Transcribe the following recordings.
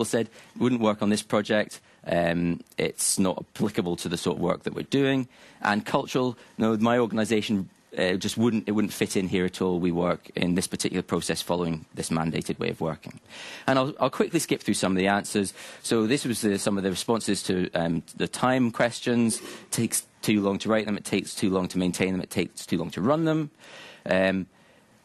said wouldn't work on this project. It's not applicable to the sort of work that we're doing. And cultural, no, my organisation just wouldn't fit in here at all. We work in this particular process following this mandated way of working. And I'll quickly skip through some of the answers. So this was some of the responses to the time questions. It takes too long to write them. It takes too long to maintain them. It takes too long to run them.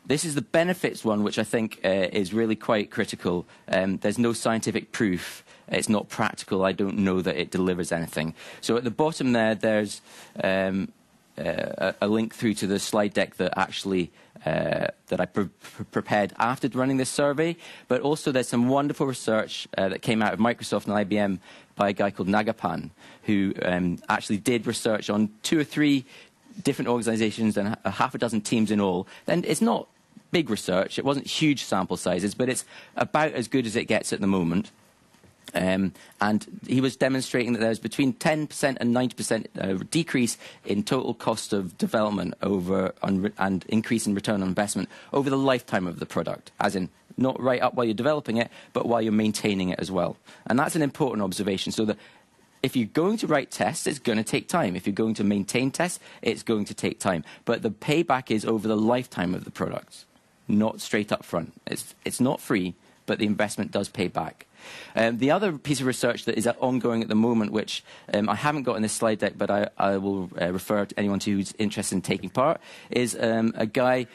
This is the benefits one, which I think is really quite critical. There's no scientific proof. It's not practical. I don't know that it delivers anything. So at the bottom there's a link through to the slide deck that actually that I prepared after running this survey. But also there's some wonderful research that came out of Microsoft and IBM by a guy called Nagapan, who actually did research on 2 or 3 different organizations and a half a dozen teams in all. Then it's not big research. It wasn't huge sample sizes, but it's about as good as it gets at the moment. And he was demonstrating that there's between 10% and 90% decrease in total cost of development and increase in return on investment over the lifetime of the product, as in not right up while you're developing it, but while you're maintaining it as well. And that's an important observation. So that if you're going to write tests, it's going to take time. If you're going to maintain tests, it's going to take time. But the payback is over the lifetime of the product, not straight up front. It's not free, but the investment does pay back. The other piece of research that is ongoing at the moment, which I haven't got in this slide deck, but I will refer to anyone who's interested in taking part, is a guy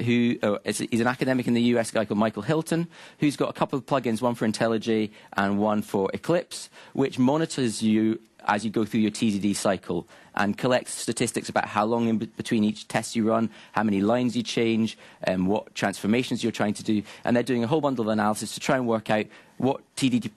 who he's an academic in the US, a guy called Michael Hilton, who's got a couple of plugins, one for IntelliJ and one for Eclipse, which monitors you as you go through your TDD cycle and collects statistics about how long in between each test you run, how many lines you change, and what transformations you're trying to do. And they're doing a whole bundle of analysis to try and work out what TDD